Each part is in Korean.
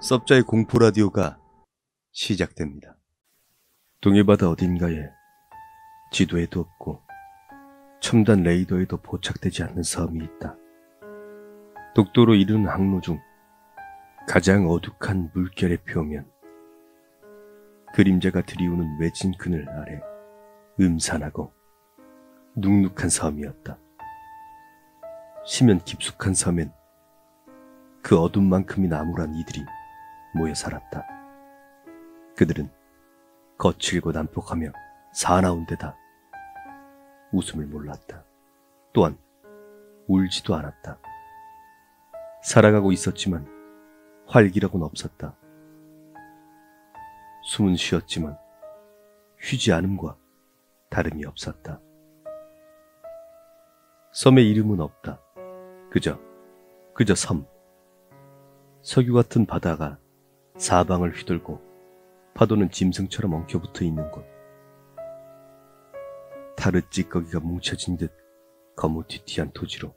섭자의 공포라디오가 시작됩니다. 동해바다 어딘가에 지도에도 없고 첨단 레이더에도 포착되지 않는 섬이 있다. 독도로 이르는 항로 중 가장 어둑한 물결의 표면, 그림자가 들이우는 외진 그늘 아래 음산하고 눅눅한 섬이었다. 심연 깊숙한 섬엔 그 어둠만큼이나 암울한 이들이 모여 살았다. 그들은 거칠고 난폭하며 사나운 데다 웃음을 몰랐다. 또한 울지도 않았다. 살아가고 있었지만 활기력은 없었다. 숨은 쉬었지만 쉬지 않음과 다름이 없었다. 섬의 이름은 없다. 그저 섬. 석유 같은 바다가 사방을 휘둘고 파도는 짐승처럼 엉켜붙어 있는 곳. 타르 찌꺼기가 뭉쳐진 듯 거무튀튀한 토지로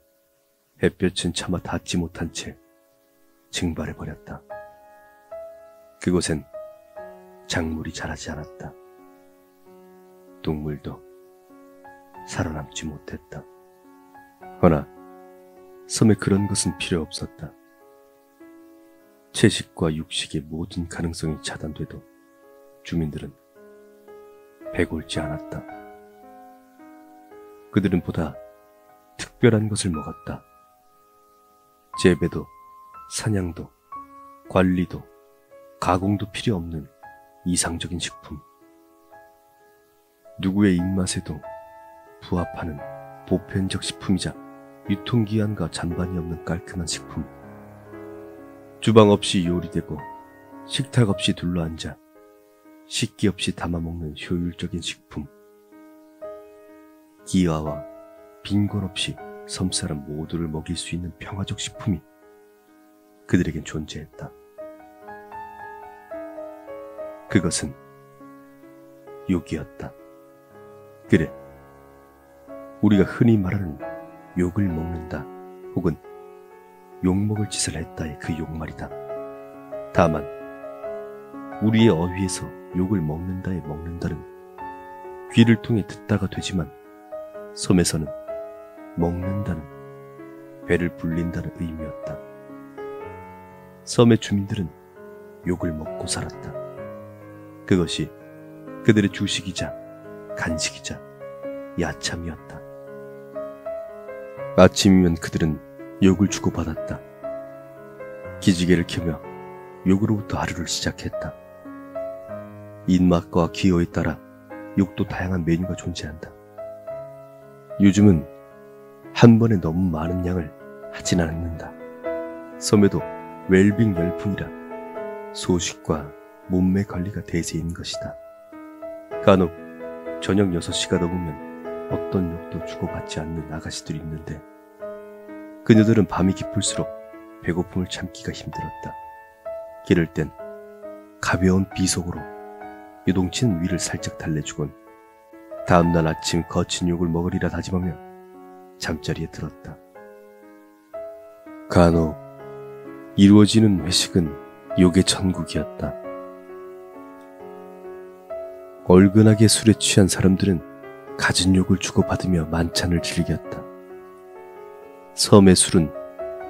햇볕은 차마 닿지 못한 채 증발해버렸다. 그곳엔 작물이 자라지 않았다. 동물도 살아남지 못했다. 허나 섬에 그런 것은 필요 없었다. 채식과 육식의 모든 가능성이 차단돼도 주민들은 배골지 않았다. 그들은 보다 특별한 것을 먹었다. 재배도, 사냥도, 관리도, 가공도 필요 없는 이상적인 식품. 누구의 입맛에도 부합하는 보편적 식품이자 유통기한과 잔반이 없는 깔끔한 식품. 주방 없이 요리되고 식탁 없이 둘러앉아 식기 없이 담아먹는 효율적인 식품. 기아와 빈곤 없이 섬사람 모두를 먹일 수 있는 평화적 식품이 그들에겐 존재했다. 그것은 욕이었다. 그래, 우리가 흔히 말하는 욕을 먹는다 혹은 욕먹을 짓을 했다의 그 욕말이다. 다만 우리의 어휘에서 욕을 먹는다의 먹는다는 귀를 통해 듣다가 되지만 섬에서는 먹는다는 배를 불린다는 의미였다. 섬의 주민들은 욕을 먹고 살았다. 그것이 그들의 주식이자 간식이자 야참이었다. 아침이면 그들은 욕을 주고받았다. 기지개를 켜며 욕으로부터 하루를 시작했다. 입맛과 기호에 따라 욕도 다양한 메뉴가 존재한다. 요즘은 한 번에 너무 많은 양을 하진 않는다. 섬에도 웰빙 열풍이라 소식과 몸매 관리가 대세인 것이다. 간혹 저녁 6시가 넘으면 어떤 욕도 주고받지 않는 아가씨들이 있는데 그녀들은 밤이 깊을수록 배고픔을 참기가 힘들었다. 기를 땐 가벼운 비속어로 요동치는 위를 살짝 달래주곤 다음날 아침 거친 욕을 먹으리라 다짐하며 잠자리에 들었다. 간혹 이루어지는 회식은 욕의 천국이었다. 얼근하게 술에 취한 사람들은 갖은 욕을 주고받으며 만찬을 즐겼다. 섬의 술은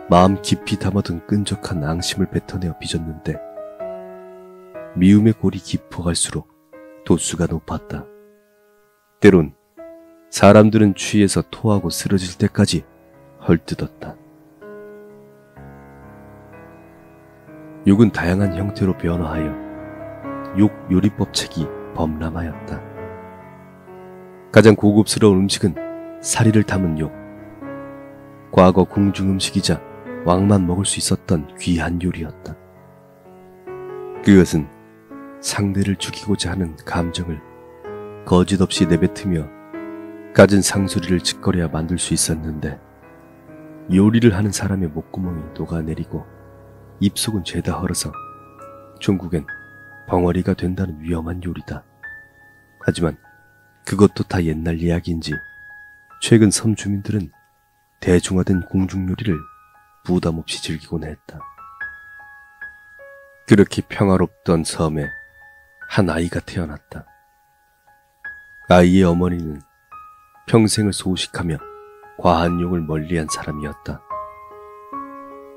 마음 깊이 담아둔 끈적한 앙심을 뱉어내어 빚었는데 미움의 골이 깊어갈수록 도수가 높았다. 때론 사람들은 취해서 토하고 쓰러질 때까지 헐뜯었다. 욕은 다양한 형태로 변화하여 욕 요리법 책이 범람하였다. 가장 고급스러운 음식은 사리를 담은 욕. 과거 궁중 음식이자 왕만 먹을 수 있었던 귀한 요리였다. 그것은 상대를 죽이고자 하는 감정을 거짓없이 내뱉으며 갖은 상소리를 짓거려야 만들 수 있었는데 요리를 하는 사람의 목구멍이 녹아내리고 입속은 죄다 헐어서 종국엔 벙어리가 된다는 위험한 요리다. 하지만 그것도 다 옛날 이야기인지 최근 섬 주민들은 대중화된 궁중 요리를 부담 없이 즐기곤 했다. 그렇게 평화롭던 섬에 한 아이가 태어났다. 아이의 어머니는 평생을 소식하며 과한 욕을 멀리한 사람이었다.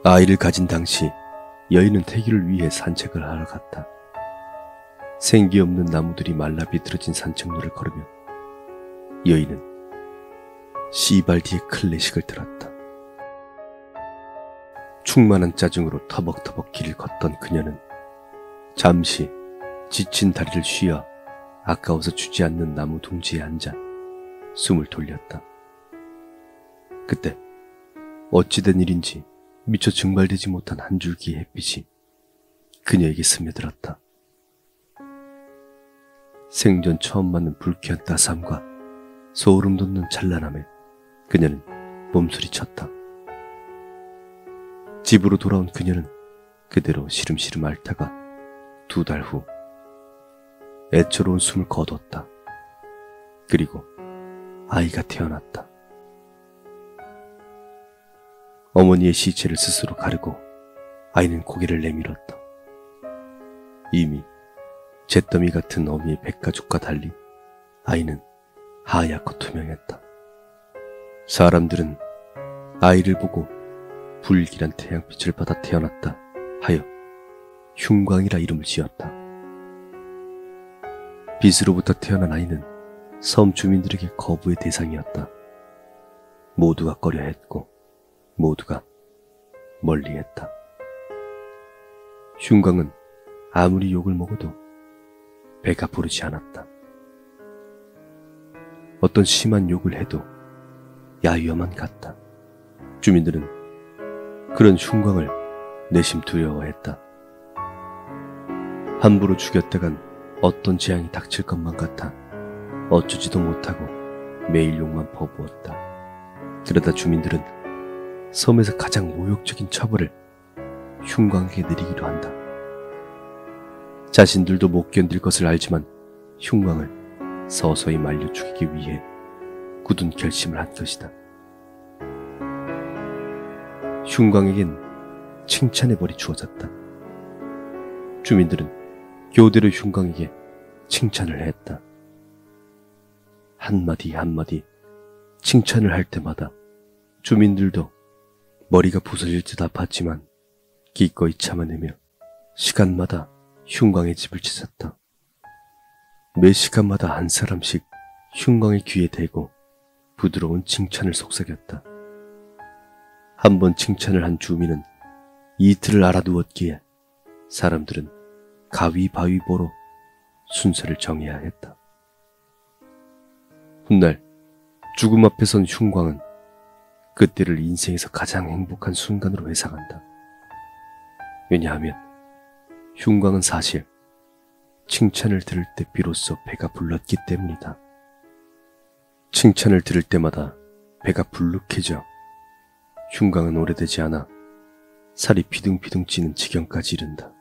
아이를 가진 당시 여인은 태교를 위해 산책을 하러 갔다. 생기 없는 나무들이 말라 비틀어진 산책로를 걸으며 여인은 시발디의 클래식을 들었다. 충만한 짜증으로 터벅터벅 길을 걷던 그녀는 잠시 지친 다리를 쉬어 아까워서 주지 않는 나무 둥지에 앉아 숨을 돌렸다. 그때 어찌된 일인지 미처 증발되지 못한 한 줄기의 햇빛이 그녀에게 스며들었다. 생전 처음 맞는 불쾌한 따스함과 소름 돋는 찬란함에 그녀는 몸소리쳤다. 집으로 돌아온 그녀는 그대로 시름시름 앓다가 2달 후 애처로운 숨을 거뒀다. 그리고 아이가 태어났다. 어머니의 시체를 스스로 가르고 아이는 고개를 내밀었다. 이미 잿더미 같은 어미의 백가죽과 달리 아이는 하얗고 투명했다. 사람들은 아이를 보고 불길한 태양빛을 받아 태어났다 하여 흉광이라 이름을 지었다. 빛으로부터 태어난 아이는 섬 주민들에게 거부의 대상이었다. 모두가 꺼려했고 모두가 멀리했다. 흉광은 아무리 욕을 먹어도 배가 부르지 않았다. 어떤 심한 욕을 해도 야유어만 같다. 주민들은 그런 흉광을 내심 두려워했다. 함부로 죽였다간 어떤 재앙이 닥칠 것만 같아 어쩌지도 못하고 매일 욕만 퍼부었다. 그러다 주민들은 섬에서 가장 모욕적인 처벌을 흉광에게 내리기로 한다. 자신들도 못 견딜 것을 알지만 흉광을 서서히 말려 죽이기 위해 굳은 결심을 한 것이다. 흉광에겐 칭찬의 벌이 주어졌다. 주민들은 교대로 흉광에게 칭찬을 했다. 한마디 한마디 칭찬을 할 때마다 주민들도 머리가 부서질 듯 아팠지만 기꺼이 참아내며 시간마다 흉광의 집을 찾았다. 매 시간마다 한 사람씩 흉광의 귀에 대고 부드러운 칭찬을 속삭였다. 한 번 칭찬을 한 주민은 이틀을 알아두었기에 사람들은 가위바위보로 순서를 정해야 했다. 훗날 죽음 앞에 선 흉광은 그때를 인생에서 가장 행복한 순간으로 회상한다. 왜냐하면 흉광은 사실 칭찬을 들을 때 비로소 배가 불렀기 때문이다. 칭찬을 들을 때마다 배가 불룩해져 흉광은 오래되지 않아 살이 비둥비둥 찌는 지경까지 이른다.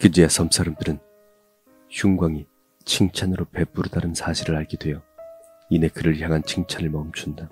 그제야 섬 사람들은 흉광이 칭찬으로 배부르다는 사실을 알게 되어 이내 그를 향한 칭찬을 멈춘다.